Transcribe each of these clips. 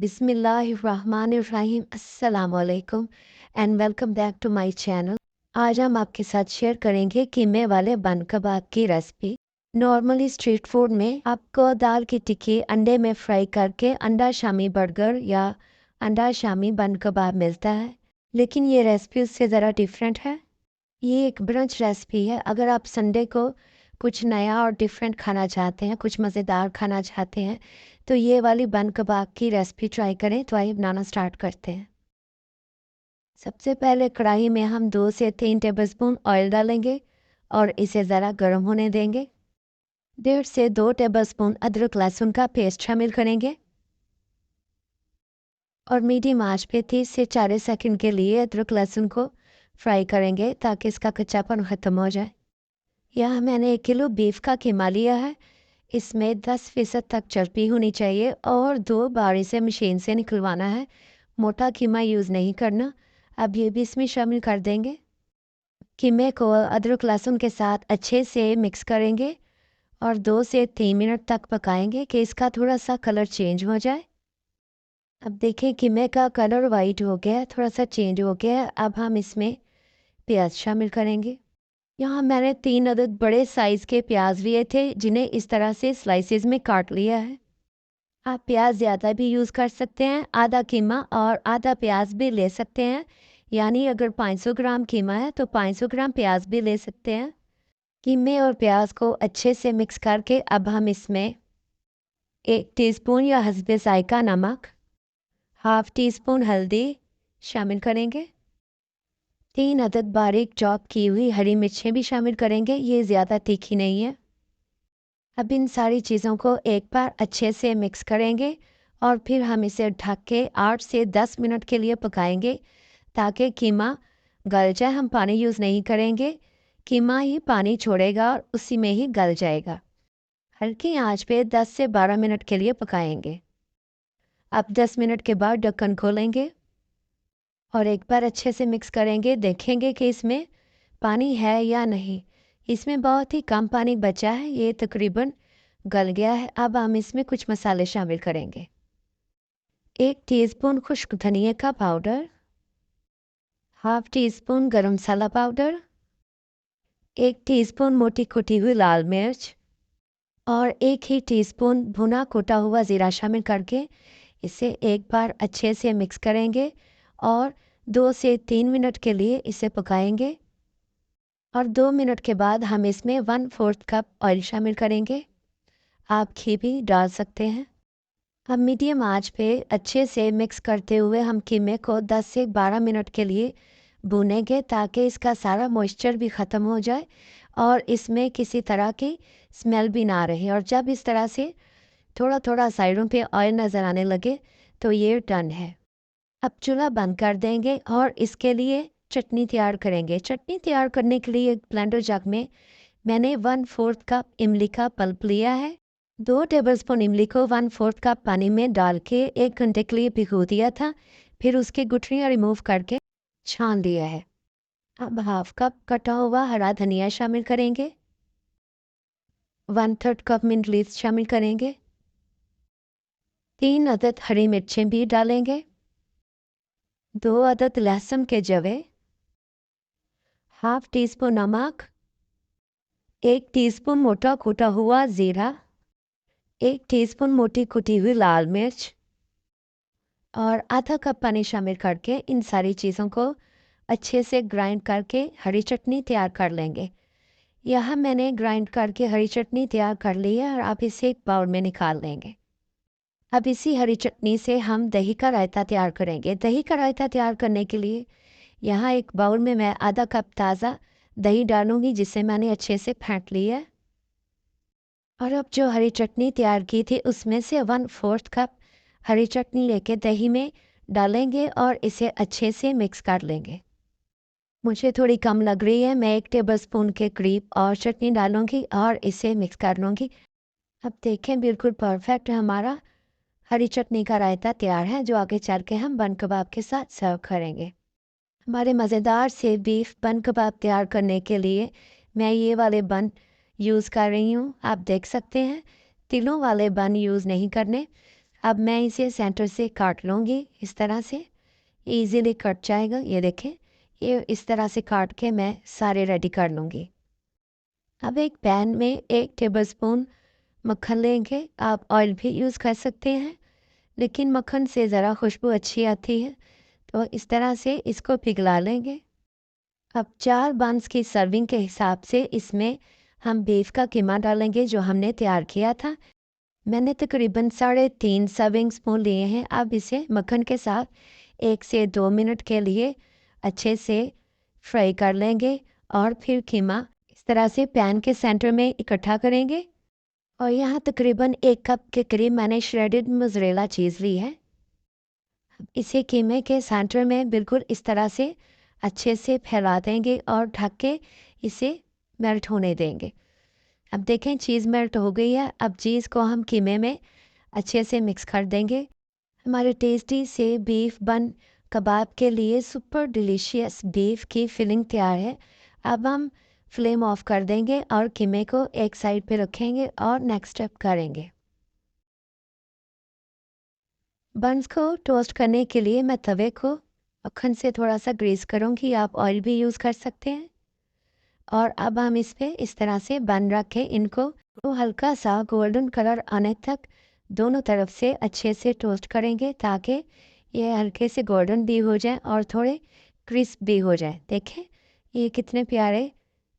बिस्मिल्लाहिर्रहमानिर्रहीम अस्सलाम वालेकुम and welcome back to my channel. आज हम आपके साथ शेयर करेंगे कीमे वाले बन कबाब की रेसिपी। नॉर्मली स्ट्रीट फूड में आपको दाल की टिक्की अंडे में फ्राई करके अंडा शामी बर्गर या अंडा शामी बन कबाब मिलता है, लेकिन ये रेसिपी उससे ज़रा डिफरेंट है। ये एक ब्रंच रेसिपी है। अगर आप संडे को कुछ नया और डिफरेंट खाना चाहते हैं, कुछ मज़ेदार खाना चाहते हैं, तो ये वाली बन कबाब की रेसिपी ट्राई करें। तो आइए बनाना स्टार्ट करते हैं। सबसे पहले कढ़ाई में हम 2 से 3 टेबलस्पून ऑयल डालेंगे और इसे ज़रा गर्म होने देंगे। 1.5 से 2 टेबलस्पून अदरक लहसुन का पेस्ट शामिल करेंगे और मीडियम आंच पे 30 से 40 सेकंड के लिए अदरक लहसुन को फ्राई करेंगे ताकि इसका कच्चापन ख़त्म हो जाए। यहाँ मैंने 1 किलो बीफ का कीमा लिया है। इसमें 10% तक चर्बी होनी चाहिए और 2 बार इसे मशीन से निकलवाना है। मोटा कीमा यूज़ नहीं करना। अब ये भी इसमें शामिल कर देंगे। कीमे को अदरक लहसुन के साथ अच्छे से मिक्स करेंगे और 2 से 3 मिनट तक पकाएंगे कि इसका थोड़ा सा कलर चेंज हो जाए। अब देखें कीमे का कलर वाइट हो गया, थोड़ा सा चेंज हो गया। अब हम इसमें प्याज शामिल करेंगे। यहाँ मैंने 3 अदद बड़े साइज़ के प्याज लिए थे, जिन्हें इस तरह से स्लाइसेस में काट लिया है। आप प्याज ज़्यादा भी यूज़ कर सकते हैं, आधा कीमा और आधा प्याज भी ले सकते हैं। यानी अगर 500 ग्राम कीमा है तो 500 ग्राम प्याज भी ले सकते हैं। कीमे और प्याज को अच्छे से मिक्स करके अब हम इसमें 1 टीस्पून या हस्बे जायका नमक, हाफ़ टी स्पून हल्दी शामिल करेंगे। 3 अदद बारीक चॉप की हुई हरी मिर्चें भी शामिल करेंगे। ये ज़्यादा तीखी नहीं है। अब इन सारी चीज़ों को एक बार अच्छे से मिक्स करेंगे और फिर हम इसे ढक के 8 से 10 मिनट के लिए पकाएंगे ताकि कीमा गल जाए। हम पानी यूज़ नहीं करेंगे, कीमा ही पानी छोड़ेगा और उसी में ही गल जाएगा। हल्की आंच पे 10 से 12 मिनट के लिए पकाएंगे। अब 10 मिनट के बाद ढक्कन खोलेंगे और एक बार अच्छे से मिक्स करेंगे। देखेंगे कि इसमें पानी है या नहीं। इसमें बहुत ही कम पानी बचा है, ये तकरीबन गल गया है। अब हम इसमें कुछ मसाले शामिल करेंगे। 1 टीस्पून खुश्क धनिया का पाउडर, हाफ़ टी स्पून गरम मसाला पाउडर, 1 टीस्पून मोटी कुटी हुई लाल मिर्च और 1 ही टीस्पून भुना कुटा हुआ ज़ीरा शामिल करके इसे एक बार अच्छे से मिक्स करेंगे और 2 से 3 मिनट के लिए इसे पकाएंगे। और 2 मिनट के बाद हम इसमें 1/4 कप ऑयल शामिल करेंगे। आप घी भी डाल सकते हैं। अब मीडियम आंच पे अच्छे से मिक्स करते हुए हम कीमे को 10 से 12 मिनट के लिए भूनेंगे ताकि इसका सारा मॉइस्चर भी ख़त्म हो जाए और इसमें किसी तरह की स्मेल भी ना रहे। और जब इस तरह से थोड़ा थोड़ा साइडों पे ऑयल नज़र आने लगे तो ये डन है। अब चूल्हा बंद कर देंगे और इसके लिए चटनी तैयार करेंगे। चटनी तैयार करने के लिए एक ब्लेंडर जग में मैंने 1/4 कप इमली का पल्प लिया है। 2 टेबलस्पून इमली को 1/4 कप पानी में डाल के 1 घंटे के लिए भिगो दिया था। फिर उसकी गुठलियाँ रिमूव करके छान लिया है। अब हाफ कप कटा हुआ हरा धनिया शामिल करेंगे। 1/3 कप मिंट लीव्स शामिल करेंगे। 3 अदद हरी मिर्चें भी डालेंगे। 2 अदद लहसुन के जवे, हाफ टी स्पून नमक, 1 टीस्पून मोटा कूटा हुआ ज़ीरा, 1 टीस्पून मोटी कुटी हुई लाल मिर्च और आधा कप पानी शामिल करके इन सारी चीज़ों को अच्छे से ग्राइंड करके हरी चटनी तैयार कर लेंगे। यहाँ मैंने ग्राइंड करके हरी चटनी तैयार कर ली है और आप इसे एक बाउल में निकाल लेंगे। अब इसी हरी चटनी से हम दही का रायता तैयार करेंगे। दही का रायता तैयार करने के लिए यहाँ एक बाउल में मैं आधा कप ताज़ा दही डालूँगी, जिसे मैंने अच्छे से फेंट लिया है। और अब जो हरी चटनी तैयार की थी उसमें से 1/4 कप हरी चटनी लेके दही में डालेंगे और इसे अच्छे से मिक्स कर लेंगे। मुझे थोड़ी कम लग रही है, मैं 1 टेबलस्पून के करीब और चटनी डालूँगी और इसे मिक्स कर लूँगी। अब देखें बिल्कुल परफेक्ट हमारा हरी चटनी का रायता तैयार है, जो आगे चल के हम बन कबाब के साथ सर्व करेंगे। हमारे मज़ेदार से बीफ बन कबाब तैयार करने के लिए मैं ये वाले बन यूज़ कर रही हूँ। आप देख सकते हैं तिलों वाले बन यूज़ नहीं करने। अब मैं इसे सेंटर से काट लूँगी इस तरह से, इजीली कट जाएगा। ये देखें, ये इस तरह से काट के मैं सारे रेडी कर लूँगी। अब एक पैन में 1 टेबलस्पून मक्खन लेंगे। आप ऑयल भी यूज़ कर सकते हैं, लेकिन मक्खन से ज़रा खुशबू अच्छी आती है, तो इस तरह से इसको पिघला लेंगे। अब 4 बंस की सर्विंग के हिसाब से इसमें हम बीफ का कीमा डालेंगे जो हमने तैयार किया था। मैंने तकरीबन 3.5 सर्विंग स्पून लिए हैं। अब इसे मक्खन के साथ 1 से 2 मिनट के लिए अच्छे से फ्राई कर लेंगे और फिर कीमा इस तरह से पैन के सेंटर में इकट्ठा करेंगे। और यहाँ तकरीबन 1 कप के करीब मैंने श्रेडेड मोज़रेला चीज़ ली है। इसे कीमे के सेंटर में बिल्कुल इस तरह से अच्छे से फैला देंगे और ढक के इसे मेल्ट होने देंगे। अब देखें चीज़ मेल्ट हो गई है। अब चीज़ को हम कीमे में अच्छे से मिक्स कर देंगे। हमारे टेस्टी से बीफ बन कबाब के लिए सुपर डिलीशियस बीफ की फिलिंग तैयार है। अब हम फ्लेम ऑफ कर देंगे और कीमे को एक साइड पे रखेंगे और नेक्स्ट स्टेप करेंगे। बन्स को टोस्ट करने के लिए मैं तवे को मक्खन से थोड़ा सा ग्रीस करूँगी। आप ऑयल भी यूज़ कर सकते हैं। और अब हम इस पे इस तरह से बन रखें इनको, तो हल्का सा गोल्डन कलर आने तक दोनों तरफ से अच्छे से टोस्ट करेंगे ताकि ये हल्के से गोल्डन भी हो जाए और थोड़े क्रिस्प भी हो जाए। देखें ये कितने प्यारे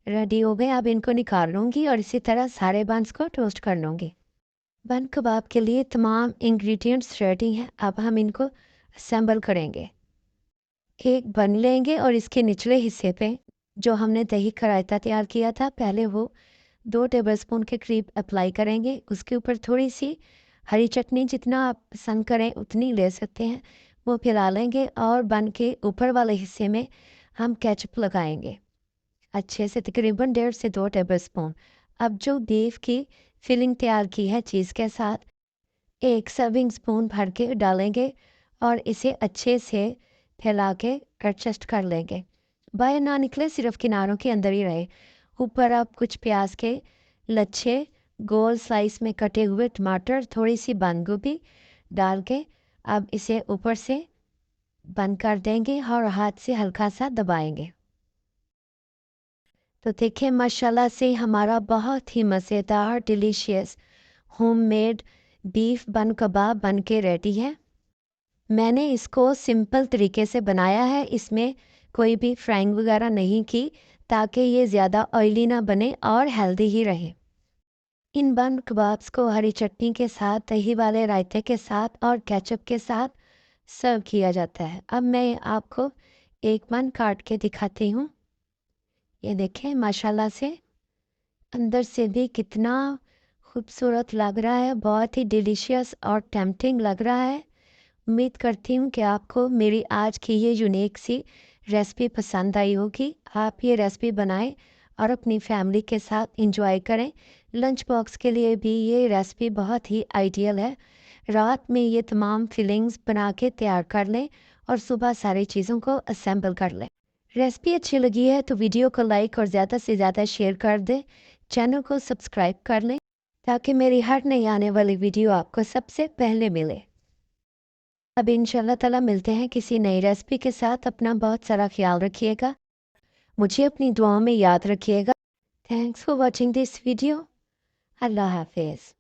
रेडी हो गए। अब इनको निकाल लूँगी और इसी तरह सारे बन्स को टोस्ट कर लूँगी। बन कबाब के लिए तमाम इंग्रेडिएंट्स रेडी हैं। अब हम इनको असेंबल करेंगे। एक बन लेंगे और इसके निचले हिस्से पे जो हमने दही का रायता तैयार किया था पहले वो 2 टेबलस्पून के करीब अप्लाई करेंगे। उसके ऊपर थोड़ी सी हरी चटनी जितना आप पसंद करें उतनी ले सकते हैं, वो फैला लेंगे और बन के ऊपर वाले हिस्से में हम केचप लगाएंगे अच्छे से, तकरीबन 1.5 से 2 टेबलस्पून। अब जो बीफ की फिलिंग तैयार की है चीज़ के साथ 1 सर्विंग स्पून भर के डालेंगे और इसे अच्छे से फैला के एडजस्ट कर लेंगे। बाहर ना निकले, सिर्फ किनारों के अंदर ही रहे। ऊपर आप कुछ प्याज के लच्छे गोल स्लाइस में कटे हुए टमाटर, थोड़ी सी बंद गोभी डाल के अब इसे ऊपर से बंद कर देंगे और हाथ से हल्का सा दबाएंगे। तो देखिए माशाल्लाह से हमारा बहुत ही मज़ेदार डिलीशियस होममेड बीफ बन कबाब बन के रेडी है। मैंने इसको सिंपल तरीके से बनाया है, इसमें कोई भी फ्राइंग वगैरह नहीं की ताकि ये ज़्यादा ऑयली ना बने और हेल्दी ही रहे। इन बन कबाब्स को हरी चटनी के साथ, दही वाले रायते के साथ और केचप के साथ सर्व किया जाता है। अब मैं आपको एक बन काट के दिखाती हूँ। ये देखें माशाल्लाह से अंदर से भी कितना खूबसूरत लग रहा है, बहुत ही डिलीशियस और टेम्पटिंग लग रहा है। उम्मीद करती हूँ कि आपको मेरी आज की ये यूनिक सी रेसिपी पसंद आई होगी। आप ये रेसिपी बनाएं और अपनी फैमिली के साथ इंजॉय करें। लंच बॉक्स के लिए भी ये रेसिपी बहुत ही आइडियल है। रात में ये तमाम फिलिंग्स बना के तैयार कर लें और सुबह सारी चीज़ों को असेंबल कर लें। रेसिपी अच्छी लगी है तो वीडियो को लाइक और ज़्यादा से ज़्यादा शेयर कर दें। चैनल को सब्सक्राइब कर लें ताकि मेरी हर नई आने वाली वीडियो आपको सबसे पहले मिले। अब इंशाल्लाह ताला मिलते हैं किसी नई रेसिपी के साथ। अपना बहुत सारा ख्याल रखिएगा, मुझे अपनी दुआओं में याद रखिएगा। Thanks for watching this video. अल्लाह हाफिज़।